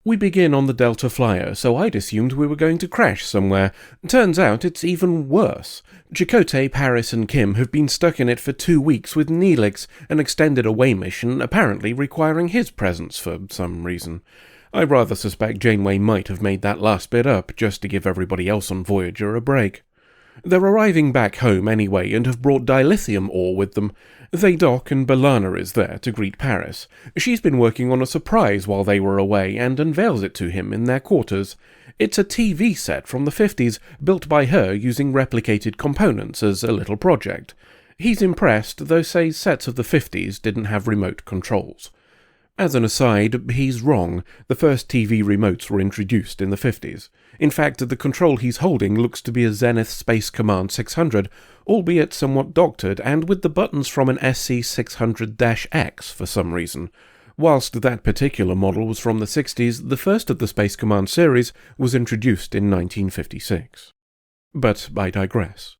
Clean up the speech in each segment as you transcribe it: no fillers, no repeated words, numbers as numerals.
We begin on the Delta Flyer, so I'd assumed we were going to crash somewhere. Turns out it's even worse. Chakotay, Paris and Kim have been stuck in it for 2 weeks with Neelix, an extended away mission apparently requiring his presence for some reason. I rather suspect Janeway might have made that last bit up just to give everybody else on Voyager a break. They're arriving back home anyway and have brought dilithium ore with them. They dock and B'Elanna is there to greet Paris. She's been working on a surprise while they were away and unveils it to him in their quarters. It's a TV set from the 50s, built by her using replicated components as a little project. He's impressed, though says sets of the 50s didn't have remote controls. As an aside, he's wrong. The first TV remotes were introduced in the 50s. In fact, the control he's holding looks to be a Zenith Space Command 600, albeit somewhat doctored and with the buttons from an SC600-X for some reason. Whilst that particular model was from the 60s, the first of the Space Command series was introduced in 1956. But I digress.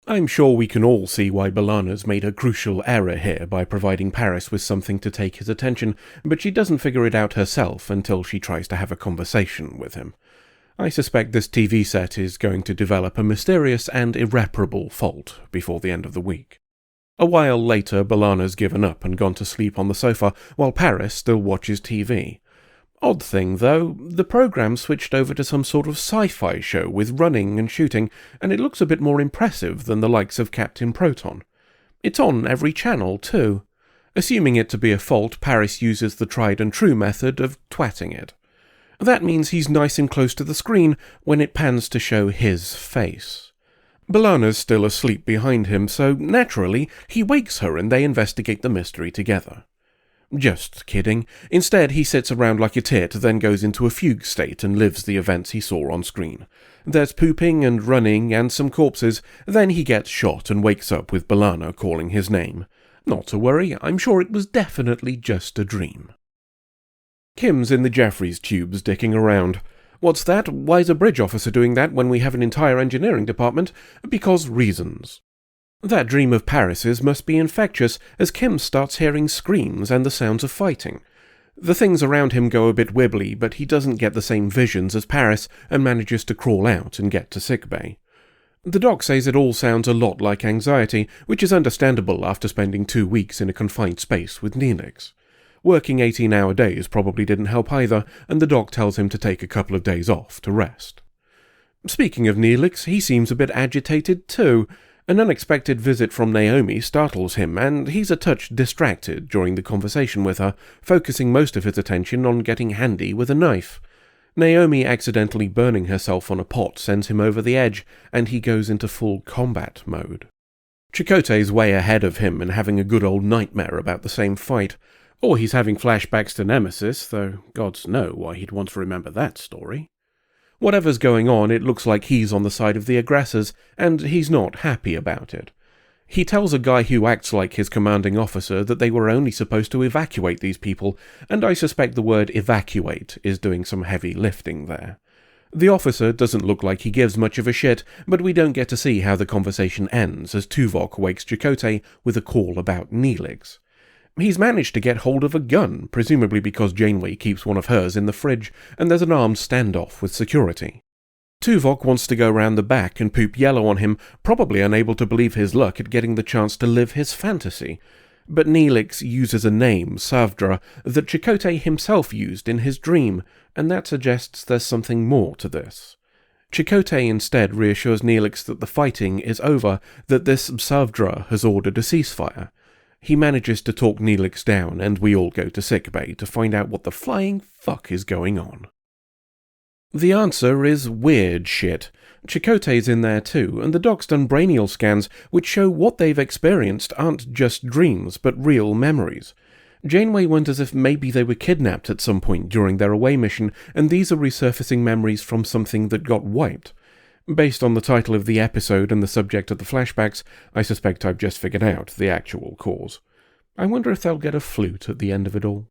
I'm sure we can all see why B'Elanna's made a crucial error here by providing Paris with something to take his attention, but she doesn't figure it out herself until she tries to have a conversation with him. I suspect this TV set is going to develop a mysterious and irreparable fault before the end of the week. A while later, B'Elanna's given up and gone to sleep on the sofa, while Paris still watches TV. Odd thing, though, the program switched over to some sort of sci-fi show with running and shooting, and it looks a bit more impressive than the likes of Captain Proton. It's on every channel, too. Assuming it to be a fault, Paris uses the tried-and-true method of twatting it. That means he's nice and close to the screen when it pans to show his face. B'Elanna's still asleep behind him, so naturally, he wakes her and they investigate the mystery together. Just kidding. Instead, he sits around like a tit, then goes into a fugue state and lives the events he saw on screen. There's pooping and running and some corpses, then he gets shot and wakes up with B'Elanna calling his name. Not to worry, I'm sure it was definitely just a dream. Kim's in the Jeffries tubes dicking around. What's that? Why's a bridge officer doing that when we have an entire engineering department? Because reasons. That dream of Paris's must be infectious, as Kim starts hearing screams and the sounds of fighting. The things around him go a bit wibbly, but he doesn't get the same visions as Paris and manages to crawl out and get to sickbay. The doc says it all sounds a lot like anxiety, which is understandable after spending 2 weeks in a confined space with Neelix. Working 18-hour days probably didn't help either, and the doc tells him to take a couple of days off to rest. Speaking of Neelix, he seems a bit agitated too. An unexpected visit from Naomi startles him, and he's a touch distracted during the conversation with her, focusing most of his attention on getting handy with a knife. Naomi accidentally burning herself on a pot sends him over the edge, and he goes into full combat mode. Chakotay's way ahead of him and having a good old nightmare about the same fight. Or he's having flashbacks to Nemesis, though gods know why he'd want to remember that story. Whatever's going on, it looks like he's on the side of the aggressors, and he's not happy about it. He tells a guy who acts like his commanding officer that they were only supposed to evacuate these people, and I suspect the word evacuate is doing some heavy lifting there. The officer doesn't look like he gives much of a shit, but we don't get to see how the conversation ends as Tuvok wakes Chakotay with a call about Neelix. He's managed to get hold of a gun, presumably because Janeway keeps one of hers in the fridge, and there's an armed standoff with security. Tuvok wants to go round the back and poop yellow on him, probably unable to believe his luck at getting the chance to live his fantasy. But Neelix uses a name, Savdra, that Chakotay himself used in his dream, and that suggests there's something more to this. Chakotay instead reassures Neelix that the fighting is over, that this Savdra has ordered a ceasefire. He manages to talk Neelix down, and we all go to sickbay to find out what the flying fuck is going on. The answer is weird shit. Chakotay's in there too, and the doc's done brainial scans which show what they've experienced aren't just dreams, but real memories. Janeway wonders if maybe they were kidnapped at some point during their away mission, and these are resurfacing memories from something that got wiped. Based on the title of the episode and the subject of the flashbacks, I suspect I've just figured out the actual cause. I wonder if they'll get a flute at the end of it all.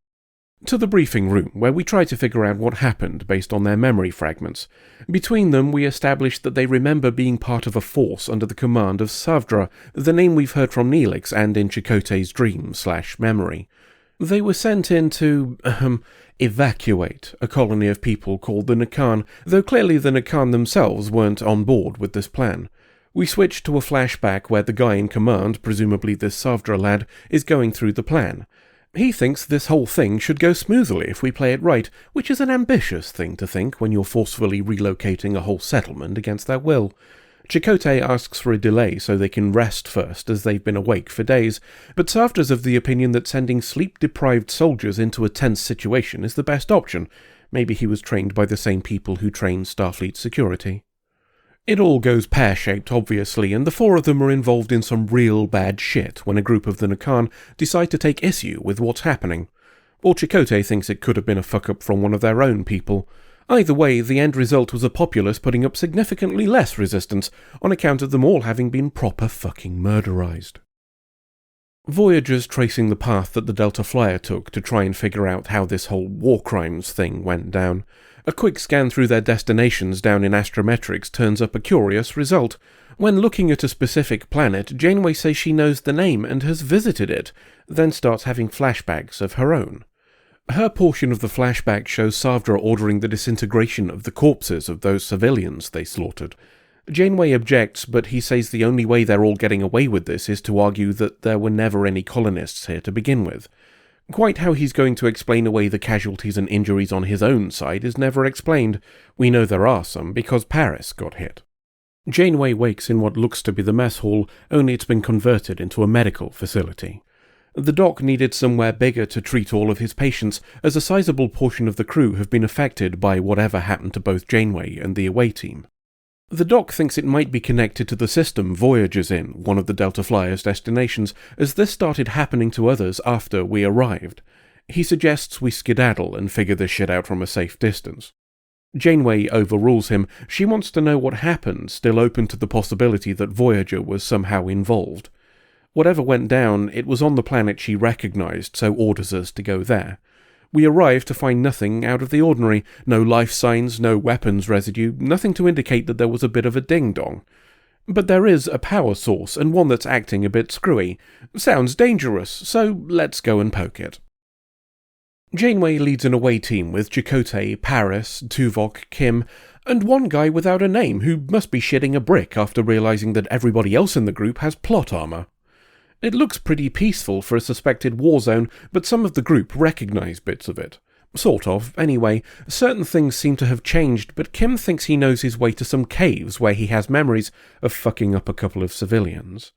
To the briefing room, where we try to figure out what happened based on their memory fragments. Between them, we establish that they remember being part of a force under the command of Savdra, the name we've heard from Neelix and in Chakotay's dream/memory. They were sent in to, evacuate a colony of people called the Nakan, though clearly the Nakan themselves weren't on board with this plan. We switched to a flashback where the guy in command, presumably this Savdra lad, is going through the plan. He thinks this whole thing should go smoothly if we play it right, which is an ambitious thing to think when you're forcefully relocating a whole settlement against their will. Chakotay asks for a delay so they can rest first, as they've been awake for days, but Savdra's of the opinion that sending sleep-deprived soldiers into a tense situation is the best option. Maybe he was trained by the same people who train Starfleet security. It all goes pear-shaped, obviously, and the four of them are involved in some real bad shit when a group of the Nakan decide to take issue with what's happening. Or Chakotay thinks it could have been a fuck-up from one of their own people. Either way, the end result was a populace putting up significantly less resistance on account of them all having been proper fucking murderized. Voyager's tracing the path that the Delta Flyer took to try and figure out how this whole war crimes thing went down. A quick scan through their destinations down in astrometrics turns up a curious result. When looking at a specific planet, Janeway says she knows the name and has visited it, then starts having flashbacks of her own. Her portion of the flashback shows Savdra ordering the disintegration of the corpses of those civilians they slaughtered. Janeway objects, but he says the only way they're all getting away with this is to argue that there were never any colonists here to begin with. Quite how he's going to explain away the casualties and injuries on his own side is never explained. We know there are some because Paris got hit. Janeway wakes in what looks to be the mess hall, only it's been converted into a medical facility. The doc needed somewhere bigger to treat all of his patients, as a sizable portion of the crew have been affected by whatever happened to both Janeway and the away team. The doc thinks it might be connected to the system Voyager's in, one of the Delta Flyer's destinations, as this started happening to others after we arrived. He suggests we skedaddle and figure this shit out from a safe distance. Janeway overrules him. She wants to know what happened, still open to the possibility that Voyager was somehow involved. Whatever went down, it was on the planet she recognized, so orders us to go there. We arrive to find nothing out of the ordinary, no life signs, no weapons residue, nothing to indicate that there was a bit of a ding-dong. But there is a power source, and one that's acting a bit screwy. Sounds dangerous, so let's go and poke it. Janeway leads an away team with Chakotay, Paris, Tuvok, Kim, and one guy without a name who must be shitting a brick after realizing that everybody else in the group has plot armor. It looks pretty peaceful for a suspected war zone, but some of the group recognize bits of it. Sort of, anyway. Certain things seem to have changed, but Kim thinks he knows his way to some caves where he has memories of fucking up a couple of civilians.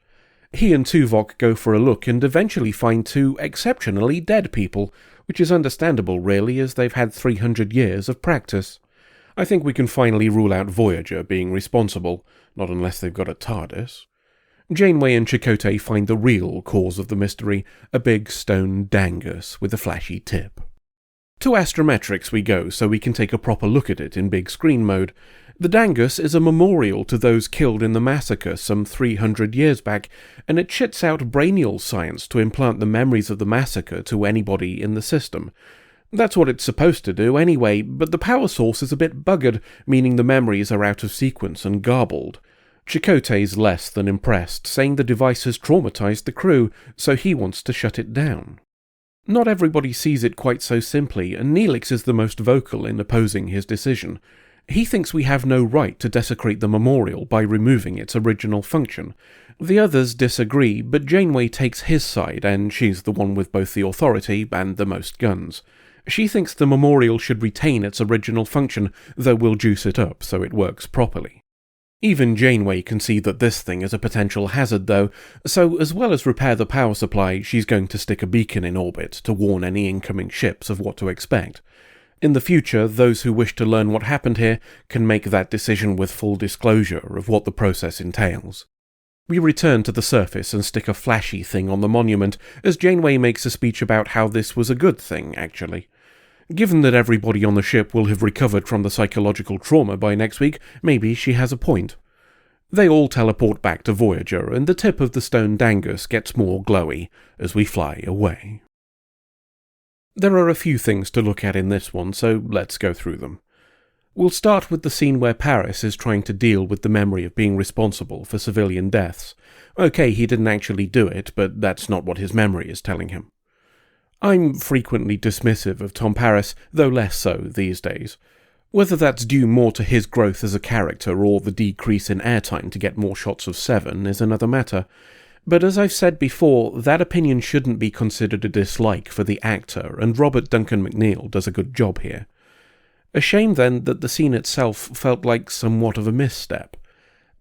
He and Tuvok go for a look and eventually find two exceptionally dead people, which is understandable really, as they've had 300 years of practice. I think we can finally rule out Voyager being responsible, not unless they've got a TARDIS. Janeway and Chakotay find the real cause of the mystery, a big stone dangus with a flashy tip. To astrometrics we go so we can take a proper look at it in big screen mode. The dangus is a memorial to those killed in the massacre some 300 years back, and it shits out brainial science to implant the memories of the massacre to anybody in the system. That's what it's supposed to do anyway, but the power source is a bit buggered, meaning the memories are out of sequence and garbled. Chakotay's less than impressed, saying the device has traumatized the crew, so he wants to shut it down. Not everybody sees it quite so simply, and Neelix is the most vocal in opposing his decision. He thinks we have no right to desecrate the memorial by removing its original function. The others disagree, but Janeway takes his side, and she's the one with both the authority and the most guns. She thinks the memorial should retain its original function, though we'll juice it up so it works properly. Even Janeway can see that this thing is a potential hazard though, so as well as repair the power supply, she's going to stick a beacon in orbit to warn any incoming ships of what to expect. In the future, those who wish to learn what happened here can make that decision with full disclosure of what the process entails. We return to the surface and stick a flashy thing on the monument, as Janeway makes a speech about how this was a good thing, actually. Given that everybody on the ship will have recovered from the psychological trauma by next week, maybe she has a point. They all teleport back to Voyager, and the tip of the stone dangus gets more glowy as we fly away. There are a few things to look at in this one, so let's go through them. We'll start with the scene where Paris is trying to deal with the memory of being responsible for civilian deaths. Okay, he didn't actually do it, but that's not what his memory is telling him. I'm frequently dismissive of Tom Paris, though less so these days. Whether that's due more to his growth as a character or the decrease in airtime to get more shots of Seven is another matter. But as I've said before, that opinion shouldn't be considered a dislike for the actor, and Robert Duncan McNeill does a good job here. A shame then that the scene itself felt like somewhat of a misstep.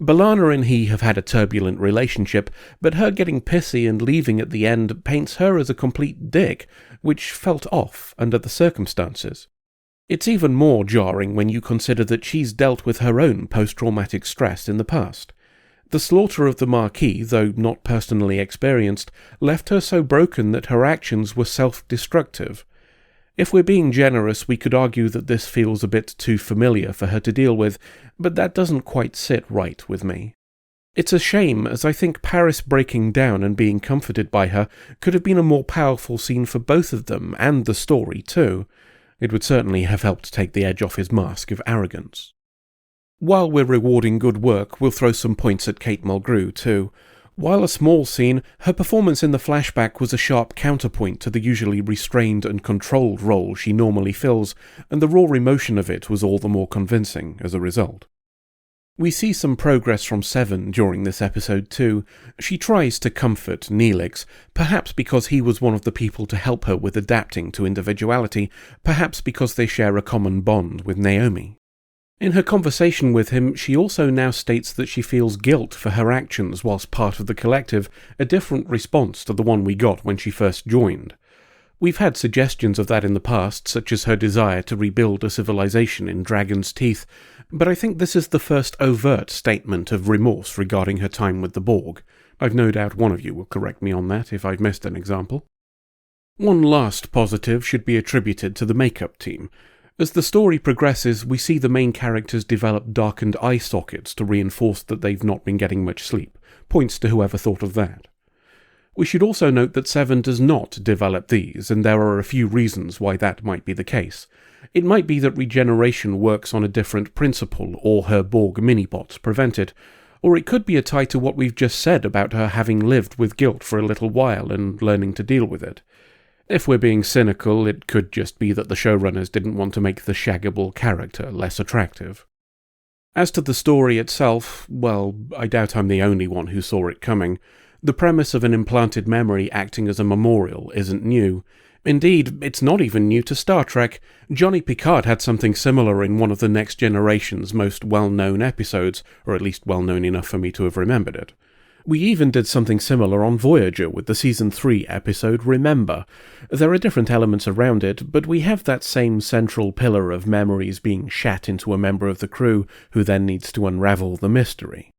B'Elanna and he have had a turbulent relationship, but her getting pissy and leaving at the end paints her as a complete dick, which felt off under the circumstances. It's even more jarring when you consider that she's dealt with her own post-traumatic stress in the past. The slaughter of the Marquis, though not personally experienced, left her so broken that her actions were self-destructive. If we're being generous, we could argue that this feels a bit too familiar for her to deal with, but that doesn't quite sit right with me. It's a shame, as I think Paris breaking down and being comforted by her could have been a more powerful scene for both of them, and the story too. It would certainly have helped take the edge off his mask of arrogance. While we're rewarding good work, we'll throw some points at Kate Mulgrew too. While a small scene, her performance in the flashback was a sharp counterpoint to the usually restrained and controlled role she normally fills, and the raw emotion of it was all the more convincing as a result. We see some progress from Seven during this episode too. She tries to comfort Neelix, perhaps because he was one of the people to help her with adapting to individuality, perhaps because they share a common bond with Naomi. In her conversation with him, she also now states that she feels guilt for her actions whilst part of the collective, a different response to the one we got when she first joined. We've had suggestions of that in the past, such as her desire to rebuild a civilization in Dragon's Teeth, but I think this is the first overt statement of remorse regarding her time with the Borg. I've no doubt one of you will correct me on that if I've missed an example. One last positive should be attributed to the makeup team. As the story progresses, we see the main characters develop darkened eye sockets to reinforce that they've not been getting much sleep. Points to whoever thought of that. We should also note that Seven does not develop these, and there are a few reasons why that might be the case. It might be that regeneration works on a different principle, or her Borg mini-bots prevent it, or it could be a tie to what we've just said about her having lived with guilt for a little while and learning to deal with it. If we're being cynical, it could just be that the showrunners didn't want to make the shaggable character less attractive. As to the story itself, well, I doubt I'm the only one who saw it coming. The premise of an implanted memory acting as a memorial isn't new. Indeed, it's not even new to Star Trek. Johnny Picard had something similar in one of the Next Generation's most well-known episodes, or at least well-known enough for me to have remembered it. We even did something similar on Voyager with the Season 3 episode Remember. There are different elements around it, but we have that same central pillar of memories being shat into a member of the crew who then needs to unravel the mystery.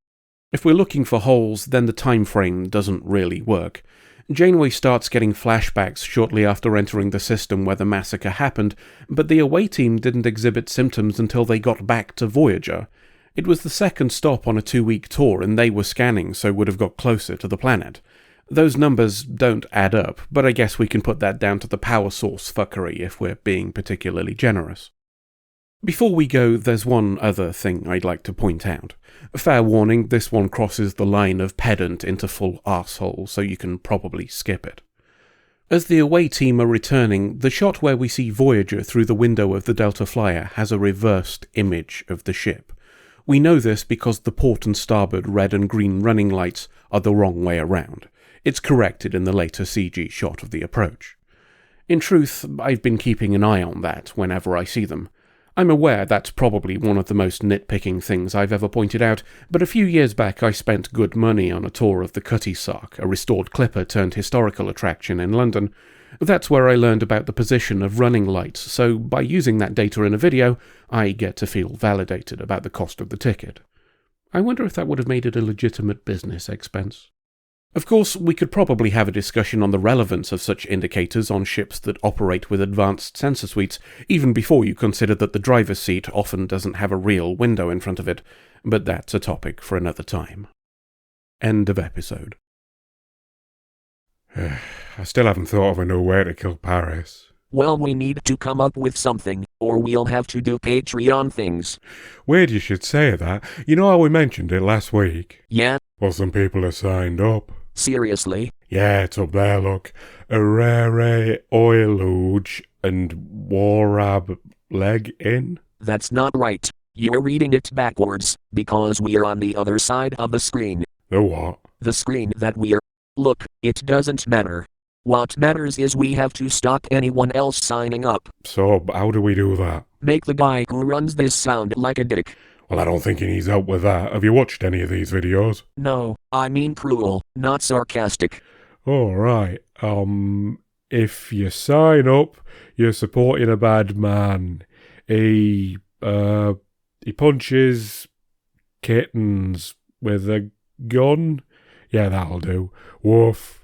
If we're looking for holes, then the time frame doesn't really work. Janeway starts getting flashbacks shortly after entering the system where the massacre happened, but the away team didn't exhibit symptoms until they got back to Voyager. It was the second stop on a 2-week tour, and they were scanning, so would have got closer to the planet. Those numbers don't add up, but I guess we can put that down to the power source fuckery if we're being particularly generous. Before we go, there's one other thing I'd like to point out. Fair warning, this one crosses the line of pedant into full arsehole, so you can probably skip it. As the away team are returning, the shot where we see Voyager through the window of the Delta Flyer has a reversed image of the ship. We know this because the port and starboard red and green running lights are the wrong way around. It's corrected in the later CG shot of the approach. In truth, I've been keeping an eye on that whenever I see them. I'm aware that's probably one of the most nitpicking things I've ever pointed out, but a few years back I spent good money on a tour of the Cutty Sark, a restored clipper turned historical attraction in London. That's where I learned about the position of running lights, so by using that data in a video, I get to feel validated about the cost of the ticket. I wonder if that would have made it a legitimate business expense. Of course, we could probably have a discussion on the relevance of such indicators on ships that operate with advanced sensor suites, even before you consider that the driver's seat often doesn't have a real window in front of it, but that's a topic for another time. End of episode. I still haven't thought of a new way to kill Paris. Well, we need to come up with something, or we'll have to do Patreon things. Weird you should say that. You know how we mentioned it last week? Yeah. Well, some people have signed up. Seriously? Yeah, it's up there, look. Arere oiluge and warab leg in. That's not right. You're reading it backwards, because we're on the other side of the screen. The what? The screen that we're. Look, it doesn't matter. What matters is we have to stop anyone else signing up. So, how do we do that? Make the guy who runs this sound like a dick. Well, I don't think he needs help with that. Have you watched any of these videos? No, I mean cruel, not sarcastic. Alright, if you sign up, you're supporting a bad man. He punches kittens with a gun. Yeah, that'll do. Woof.